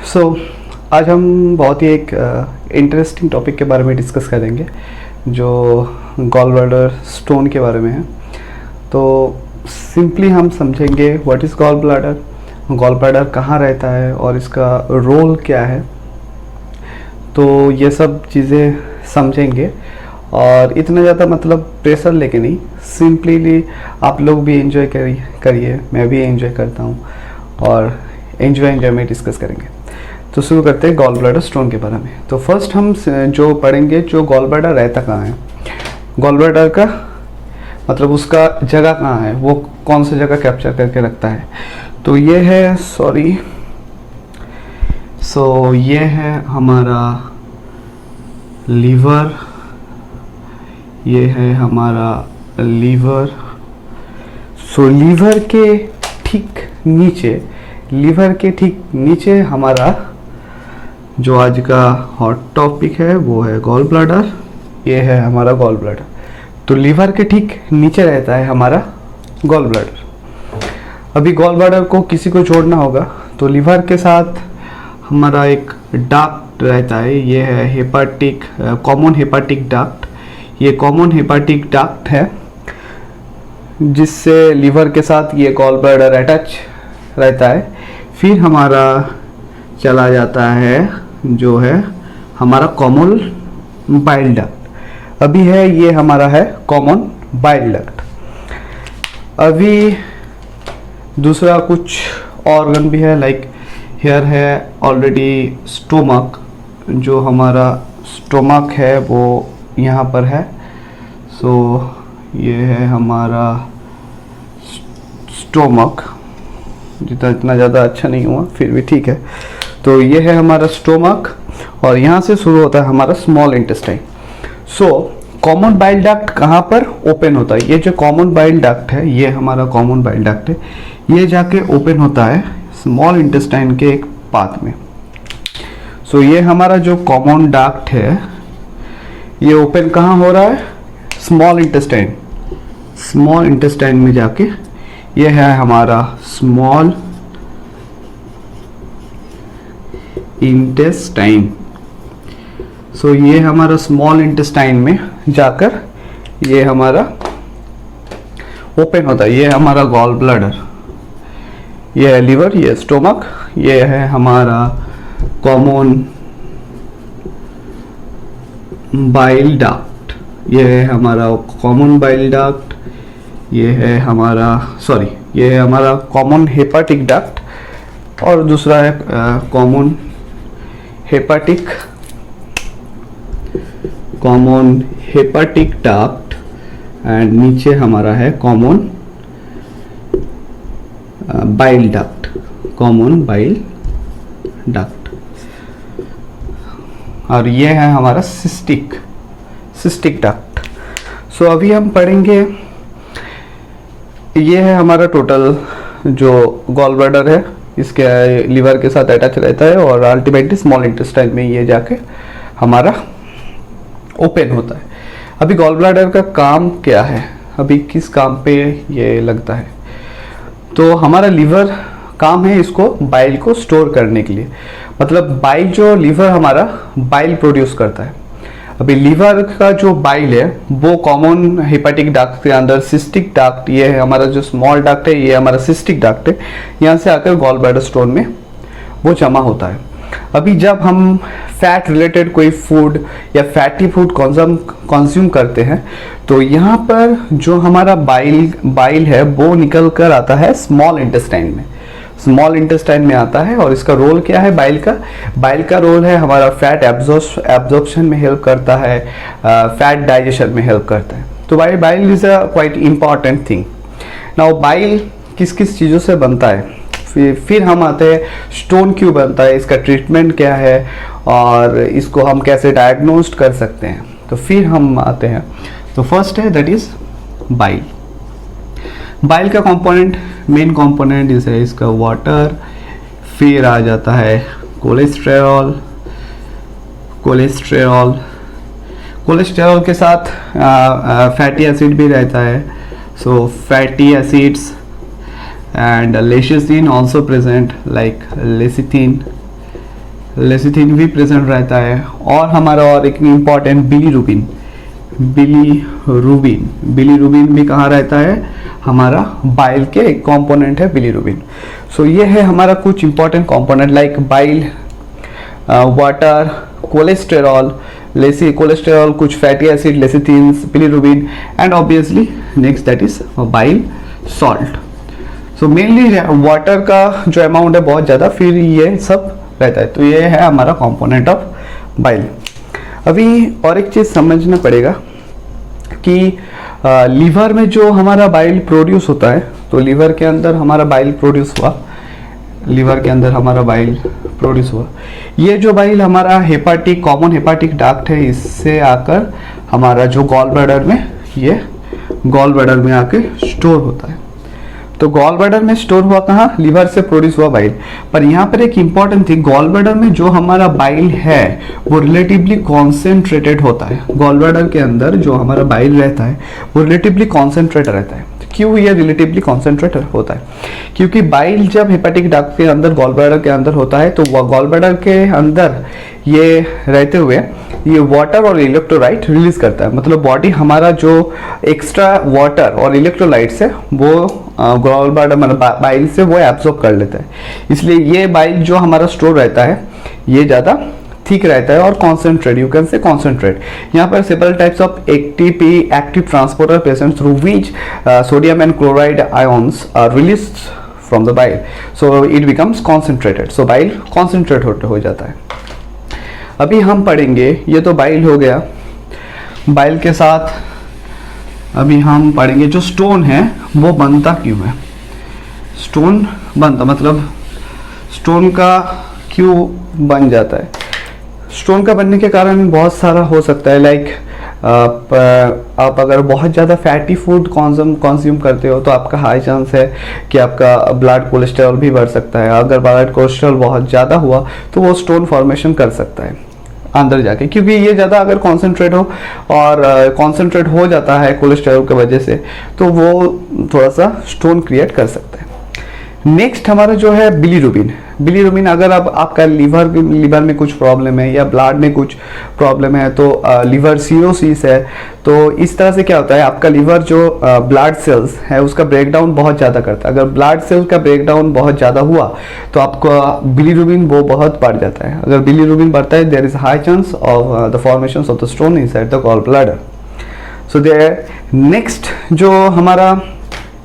सो आज हम बहुत ही एक इंटरेस्टिंग टॉपिक के बारे में डिस्कस करेंगे जो गॉल ब्लैडर स्टोन के बारे में है। तो सिंपली हम समझेंगे व्हाट इज़ गॉल ब्लैडर कहाँ रहता है और इसका रोल क्या है। तो ये सब चीज़ें समझेंगे और इतना ज़्यादा मतलब प्रेशर लेके नहीं, सिंपली आप लोग भी एंजॉय करिए, मैं भी एंजॉय करता हूँ और एंजॉय में डिस्कस करेंगे। तो शुरू करते हैं गॉल ब्लैडर स्टोन के बारे में। तो फर्स्ट हम जो पढ़ेंगे जो गॉल ब्लैडर रहता कहाँ है, गॉल ब्लैडर का मतलब उसका जगह कहाँ है, वो कौन सी जगह कैप्चर करके रखता है। तो ये है ये है हमारा लीवर, ये है हमारा लीवर। लीवर के ठीक नीचे हमारा जो आज का हॉट टॉपिक है वो है गॉल ब्लैडर। ये है हमारा गॉल ब्लैडर। तो लीवर के ठीक नीचे रहता है हमारा गॉल ब्लैडर। अभी गॉल ब्लैडर को किसी को जोड़ना होगा तो लीवर के साथ हमारा एक डक्ट रहता है, ये है कॉमन हेपाटिक डक्ट। ये कॉमन हेपाटिक डक्ट है जिससे लीवर के साथ ये गॉल ब्लैडर अटैच रहता है। फिर हमारा चला जाता है जो है हमारा कॉमन बाइल डक्ट। अभी है ये हमारा है कॉमन बाइल डक्ट। अभी दूसरा कुछ ऑर्गन भी है, लाइक हियर है ऑलरेडी स्टोमक। जो हमारा स्टोमक है वो यहाँ पर है। सो ये है हमारा स्टोमक, इतना ज़्यादा अच्छा नहीं हुआ फिर भी ठीक है। तो ये है हमारा स्टोमक और यहाँ से शुरू होता है हमारा small intestine. So common bile duct कहाँ पर ओपन होता है, ये जो कॉमन बाइल डक्ट है, ये हमारा कॉमन बाइल डक्ट है, ये जाके ओपन होता है स्मॉल इंटेस्टाइन के एक पाथ में। सो ये हमारा जो कॉमन डक्ट है ये ओपन कहाँ हो रहा है, स्मॉल इंटेस्टाइन में जाके। ये है हमारा स्मॉल इंटेस्टाइन। सो ये हमारा स्मॉल इंटेस्टाइन में जाकर ये हमारा ओपन होता है। ये हमारा गॉल ब्लैडर, ये है लीवर, ये स्टोमक, ये है हमारा कॉमन बाइल डक्ट, ये है हमारा कॉमन बाइल डक्ट, ये है हमारा कॉमन हेपाटिक डक्ट और दूसरा है कॉमन हेपाटिक डक्ट एंड नीचे हमारा है कॉमन बाइल डक्ट और ये है हमारा सिस्टिक डक्ट। सो अभी हम पढ़ेंगे, ये है हमारा टोटल जो गॉल ब्लैडर है, इसके लीवर के साथ अटैच रहता है और अल्टीमेटली स्मॉल इंटेस्टाइन में ये जाके हमारा ओपन होता है। अभी गॉल ब्लैडर का काम क्या है, अभी किस काम पे ये लगता है। तो हमारा लीवर काम है इसको बाइल को स्टोर करने के लिए, मतलब बाइल जो लीवर हमारा बाइल प्रोड्यूस करता है। अभी लीवर का जो बाइल है वो कॉमन हेपाटिक डक्ट के अंदर सिस्टिक डक्ट, ये है हमारा जो स्मॉल डक्ट है, ये हमारा सिस्टिक डक्ट है, यहाँ से आकर गॉल ब्लैडर स्टोन में वो जमा होता है। अभी जब हम फैट रिलेटेड कोई फूड या फैटी फूड कंज्यूम करते हैं तो यहाँ पर जो हमारा बाइल है वो निकल कर आता है स्मॉल इंटेस्टाइन में आता है। और इसका रोल क्या है बाइल का रोल है हमारा फैट एब्जॉर्प्शन में हेल्प करता है, फैट डाइजेशन में हेल्प करता है। तो bile is a quite important thing. Now bile किस किस चीज़ों से बनता है, फिर हम आते हैं स्टोन क्यों बनता है, इसका ट्रीटमेंट क्या है और इसको हम कैसे डायग्नोस्ट कर सकते हैं। तो फिर हम आते हैं, तो फर्स्ट है दैट इज बाइल का मेन कंपोनेंट इस है इसका वाटर। फिर आ जाता है कोलेस्ट्रॉल के साथ फैटी एसिड भी रहता है। So fatty acids and lecithin also present, like lecithin lecithin भी प्रेजेंट रहता है। और हमारा और एक इम्पॉर्टेंट बिलीरुबिन, बिलीरुबिन भी कहाँ रहता है, हमारा बाइल के एक कंपोनेंट है बिलीरुबिन। सो ये है हमारा कुछ important component like bile, water, cholesterol, cholesterol, कुछ fatty acid, lecithins, bilirubin and obviously next that is bile salt. So mainly water का जो अमाउंट है बहुत ज़्यादा, फिर ये सब रहता है। तो ये है हमारा कंपोनेंट ऑफ बाइल। अभी और एक चीज़ समझना पड़ेगा कि लीवर में जो हमारा बाइल प्रोड्यूस होता है, तो लीवर के अंदर हमारा बाइल प्रोड्यूस हुआ, ये जो बाइल हमारा हेपाटिक, कॉमन हेपाटिक डक्ट है, इससे आकर हमारा जो गॉल ब्लैडर में, ये गॉल ब्लैडर में आके स्टोर होता है। तो गॉल ब्लैडर में स्टोर हुआ कहाँ, लीवर से प्रोड्यूस हुआ बाइल। पर यहाँ पर एक इंपॉर्टेंट थिंग, गॉल ब्लैडर में जो हमारा बाइल है वो रिलेटिवली कॉन्सेंट्रेटेड होता है। गॉल ब्लैडर के अंदर जो हमारा बाइल रहता है वो रिलेटिवली कॉन्सेंट्रेट रहता है। क्यों ये रिलेटिवली कॉन्सेंट्रेट होता है, क्योंकि बाइल जब हेपेटिक डक्ट के अंदर, गॉल ब्लैडर के अंदर होता है, तो गॉल ब्लैडर के अंदर ये रहते हुए ये वाटर और इलेक्ट्रोलाइट रिलीज करता है। मतलब बॉडी हमारा जो एक्स्ट्रा वाटर और इलेक्ट्रोलाइट्स है वो गॉल ब्लैडर मतलब बाइल से वो एब्जॉर्ब कर लेता है। इसलिए ये बाइल जो हमारा स्टोर रहता है ये ज़्यादा ठीक रहता है और concentrate, you can say concentrate. यहाँ पर several types of ATP, active transporter present through which sodium and chloride ions are released from the bile, so it becomes concentrated. So bile concentrate हो जाता है। अभी हम पढ़ेंगे, ये तो बाइल हो गया। बाइल के साथ अभी हम पढ़ेंगे जो स्टोन है वो बनता क्यों है। स्टोन बनता मतलब स्टोन का क्यों बन जाता है। स्टोन का बनने के कारण बहुत सारा हो सकता है, लाइक आप अगर बहुत ज़्यादा फैटी फूड कंज्यूम करते हो तो आपका हाई चांस है कि आपका ब्लड कोलेस्ट्रॉल भी बढ़ सकता है। अगर ब्लड कोलेस्ट्रॉल बहुत ज़्यादा हुआ तो वो स्टोन फॉर्मेशन कर सकता है अंदर जाके, क्योंकि ये ज़्यादा अगर कॉन्सेंट्रेट हो और कॉन्सेंट्रेट हो जाता है कोलेस्ट्रॉल की वजह से, तो वो थोड़ा सा स्टोन क्रिएट कर सकता है। नेक्स्ट हमारा जो है बिलीरुबिन, अगर अब आपका लीवर में कुछ प्रॉब्लम है या ब्लड में कुछ प्रॉब्लम है, तो लीवर सिरोसिस है, तो इस तरह से क्या होता है, आपका लीवर जो ब्लड सेल्स है उसका ब्रेकडाउन बहुत ज़्यादा करता है। अगर ब्लड सेल्स का ब्रेकडाउन बहुत ज़्यादा हुआ तो आपका बिलीरुबिन वो बहुत बढ़ जाता है। अगर बिलीरुबिन बढ़ता है, there is high chance of the formation of the stone inside the gall bladder. So there next जो हमारा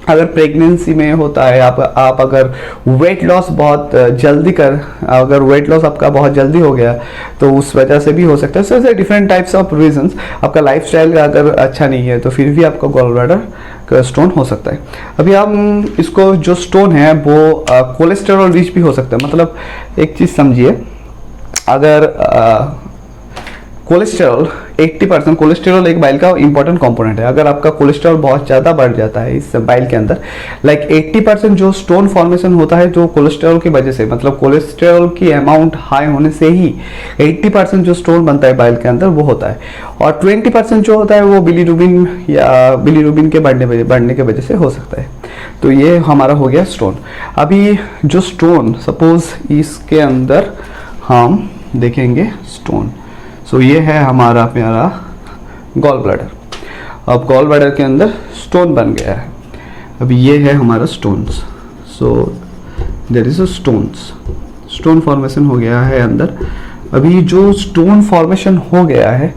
अगर प्रेगनेंसी में होता है, आप अगर वेट लॉस बहुत जल्दी अगर वेट लॉस आपका बहुत जल्दी हो गया तो उस वजह से भी हो सकता है। सो ऐसे डिफरेंट टाइप्स ऑफ रीजंस। आपका लाइफस्टाइल अगर अच्छा नहीं है तो फिर भी आपका गॉल ब्लैडर का स्टोन हो सकता है। अभी हम इसको जो स्टोन है वो कोलेस्टेरॉल रिच भी हो सकता है। मतलब एक चीज़ समझिए, अगर कोलेस्टेरॉल 80%, कोलेस्टेरॉल एक बाइल का इंपॉर्टेंट कंपोनेंट है। अगर आपका कोलेस्टेरॉल बहुत ज़्यादा बढ़ जाता है इस बाइल के अंदर, लाइक 80% जो स्टोन फॉर्मेशन होता है जो कोलेस्टेरॉल की वजह से, मतलब कोलेस्टेरॉल की अमाउंट हाई होने से ही 80% जो स्टोन बनता है बाइल के अंदर वो होता है। और 20% जो होता है वो बिलीरुबिन के बढ़ने के वजह से हो सकता है। तो ये हमारा हो गया स्टोन। अभी जो स्टोन, सपोज इसके अंदर हम देखेंगे स्टोन, सो ये है हमारा प्यारा गॉल ब्लैडर। अब गॉल ब्लैडर के अंदर स्टोन बन गया है। अब ये है हमारा stones. So there is a stone formation हो गया है अंदर। अभी जो स्टोन फॉर्मेशन हो गया है,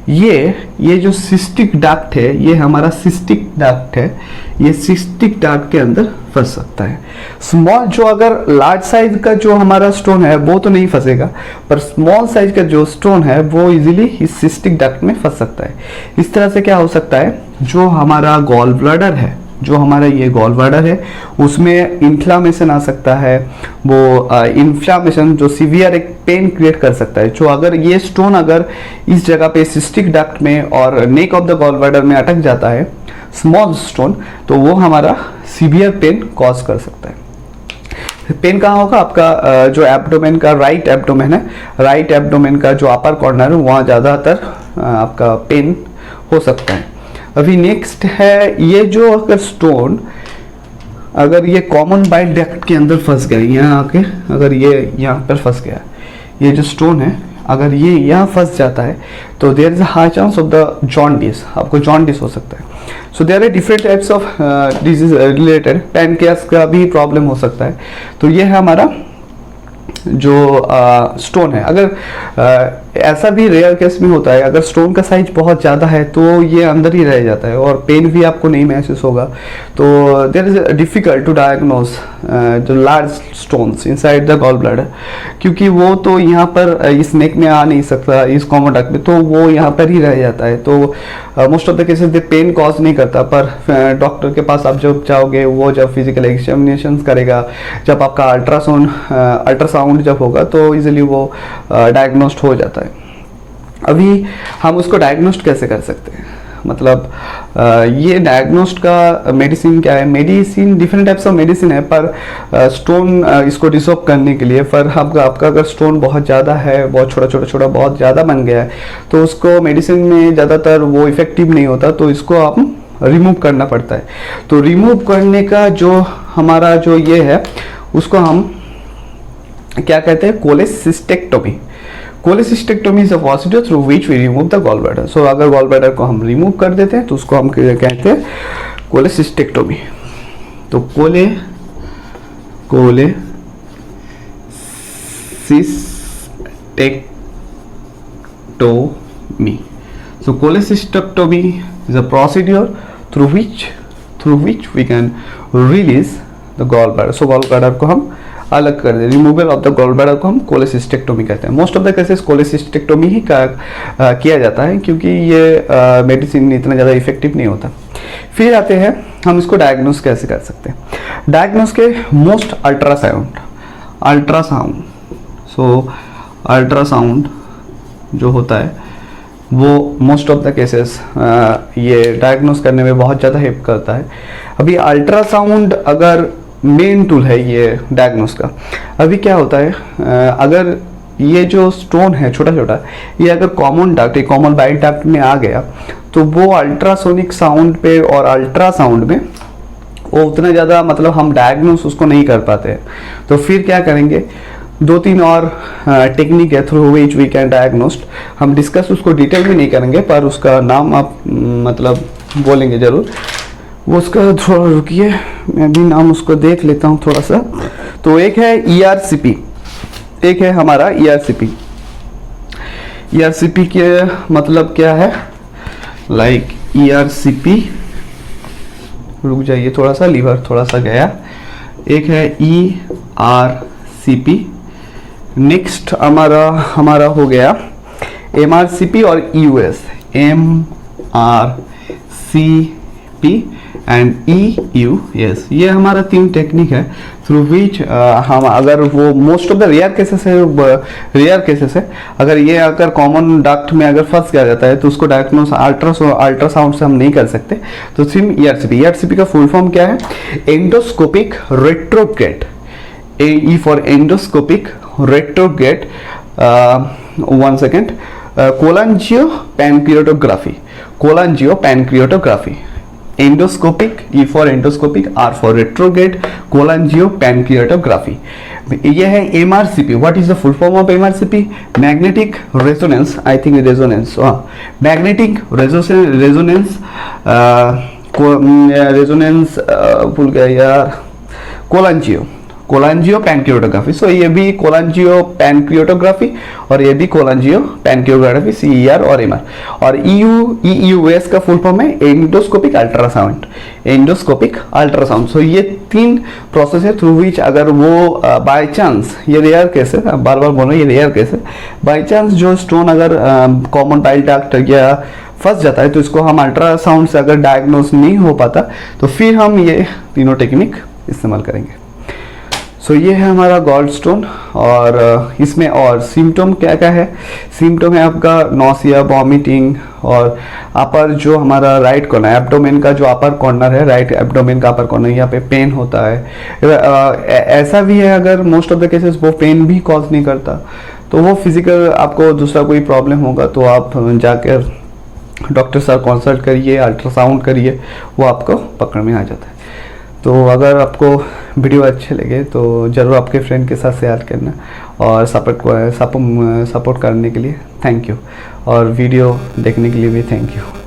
ये जो सिस्टिक डक्ट है, ये हमारा सिस्टिक डक्ट है, ये सिस्टिक डक्ट के अंदर फंस सकता है। स्मॉल जो अगर लार्ज साइज का जो हमारा स्टोन है वो तो नहीं फंसेगा, पर स्मॉल साइज का जो स्टोन है वो इजीली इस सिस्टिक डक्ट में फंस सकता है। इस तरह से क्या हो सकता है, जो हमारा गॉल ब्लैडर है, जो हमारा ये गॉल ब्लैडर है, उसमें इन्फ्लामेशन आ सकता है। वो इन्फ्लामेशन जो सीवियर एक पेन क्रिएट कर सकता है। जो अगर ये स्टोन अगर इस जगह पे सिस्टिक डक्ट में और neck of the gall bladder में अटक जाता है, स्मॉल स्टोन, तो वो हमारा सीवियर पेन कॉज कर सकता है। पेन कहाँ होगा, आपका जो एब्डोमेन का राइट एब्डोमेन है, राइट एब्डोमेन का जो अपर कॉर्नर है वहाँ ज़्यादातर आपका पेन हो सकता है। अभी नेक्स्ट है, ये जो अगर स्टोन अगर ये कॉमन बाइल डक्ट के अंदर फंस गया, यहाँ आके अगर ये यहाँ पर फंस गया, ये जो स्टोन है अगर ये यहाँ फंस जाता है तो there is a high chance of the jaundice, आपको जॉन्डिस हो सकता है। So there are different types of disease related, pancreas का भी प्रॉब्लम हो सकता है। तो ये है हमारा जो स्टोन है। अगर ऐसा भी रेयर केस में होता है, अगर स्टोन का साइज बहुत ज़्यादा है तो ये अंदर ही रह जाता है और पेन भी आपको नहीं महसूस होगा। तो there is difficult to diagnose जो large stones inside the gall bladder, क्योंकि वो तो यहाँ पर इस नेक में आ नहीं सकता, इस कॉमन डक्ट में, तो वो यहाँ पर ही रह जाता है। तो most of the cases they pain cause नहीं करता, पर डॉक्टर के पास आप जब जाओगे, वो जब फिजिकल एग्जामिनेशन करेगा, जब आपका अल्ट्रासाउंड जब होगा तो इजीली वो डायग्नोस्ड हो जाता है। अभी हम उसको डायग्नोस्ट कैसे कर सकते हैं, मतलब ये डायग्नोस्ट का मेडिसिन क्या है। Medicine different types of medicine है, पर स्टोन इसको डिसॉल्व करने के लिए, पर आपका अगर स्टोन बहुत ज़्यादा है, बहुत छोटा बहुत ज़्यादा बन गया है, तो उसको मेडिसिन में ज़्यादातर वो इफेक्टिव नहीं होता, तो इसको आप रिमूव करना पड़ता है। तो रिमूव करने का जो हमारा जो ये है उसको हम क्या कहते हैं, cholecystectomy. Cholecystectomy is a procedure through which we remove the gall bladder. So अगर गॉल ब्लैडर को हम रिमूव कर देते हैं तो उसको हम कहते हैं कोलेसिस्टेक्टोमी। तो cholecystectomy. So cholecystectomy is a procedure through which we can release the gallbladder. So gallbladder को हम अलग कर दें, रिमूवल ऑफ द गॉलब्लैडर को हम कोलेसिस्टेक्टोमी कहते हैं। Most of the cases cholecystectomy ही किया जाता है, क्योंकि ये मेडिसिन इतना ज़्यादा इफेक्टिव नहीं होता। फिर आते हैं हम इसको डायग्नोस कैसे कर सकते हैं। डायग्नोस के मोस्ट अल्ट्रासाउंड सो अल्ट्रासाउंड जो होता है वो मोस्ट ऑफ द केसेस ये डायग्नोस करने में बहुत ज़्यादा हेल्प करता है। अभी अल्ट्रासाउंड अगर मेन टूल है ये डायग्नोस का। अभी क्या होता है, अगर ये जो स्टोन है छोटा ये अगर कॉमन बाइल डक्ट में आ गया तो वो अल्ट्रासोनिक साउंड पे और अल्ट्रासाउंड में वो उतना ज़्यादा मतलब हम डायग्नोस उसको नहीं कर पाते हैं। तो फिर क्या करेंगे, 2-3 और टेक्निक है थ्रू विच वी कैन डायग्नोस्ट। हम डिस्कस उसको डिटेल में नहीं करेंगे, पर उसका नाम आप मतलब बोलेंगे ज़रूर। वो उसका थोड़ा रुकिए, मैं भी नाम उसको देख लेता हूँ थोड़ा सा। तो एक है ERCP, एक है हमारा ERCP। ERCP के मतलब क्या है, लाइक ERCP, रुक जाइए थोड़ा सा, लीवर थोड़ा सा गया। एक है ERCP, नेक्स्ट हमारा हो गया MRCP और EUS, MRCP एंड EUS। ये हमारा 3 टेक्निक है थ्रू विच हम अगर वो most of the rare cases है अगर ये अगर कॉमन डक्ट में अगर फंस किया जाता है तो उसको डायग्नोस अल्ट्रासाउंड से हम नहीं कर सकते। तो सिर्फ ERCP का फुल फॉर्म क्या है, endoscopic retrograde. E for endoscopic retrograde, 1 second, cholangiopancreatography, endoscopic, E for endoscopic, R for retrograde, cholangiopancreatography। ये है MRCP। What is the full form of MRCP? Magnetic resonance, I think resonance, magnetic resonance भूल गया यार, कोलांजियोपैनक्रियोटोग्राफी। सो ये भी कोलांजियोपैनक्रियोटोग्राफी और ये भी कोलांजियोपैनक्रियोग्राफी, CER और MR। और EUS का फुल फॉर्म है एंडोस्कोपिक अल्ट्रासाउंड। सो ये 3 प्रोसेस है थ्रू विच अगर वो बाय चांस, ये रेयर केस है, बार बोल रहे हैं ये रेयर केस है, बाय चांस जो स्टोन अगर कॉमन बाइल डक्ट या फंस जाता है तो इसको हम अल्ट्रासाउंड से अगर डायग्नोस नहीं हो पाता तो फिर हम ये तीनों टेक्निक इस्तेमाल करेंगे। सो ये है हमारा गॉल स्टोन। और इसमें और सिम्टम क्या क्या है, सिम्टम है आपका नॉसिया, वॉमिटिंग, और अपर जो हमारा राइट कॉर्नर, एब्डोमेन का जो अपर कॉर्नर है, राइट एब्डोमेन का अपर कॉर्नर, यहाँ पे पेन होता है। ऐसा भी है अगर मोस्ट ऑफ द केसेस वो पेन भी कॉज नहीं करता तो वो फिजिकल आपको दूसरा कोई प्रॉब्लम होगा तो आप जाकर डॉक्टर से कंसल्ट करिए, अल्ट्रासाउंड करिए, वो आपको पकड़ में आ जाता है। तो अगर आपको वीडियो अच्छे लगे तो ज़रूर आपके फ्रेंड के साथ शेयर करना, और सपोर्ट करने के लिए थैंक यू, और वीडियो देखने के लिए भी थैंक यू।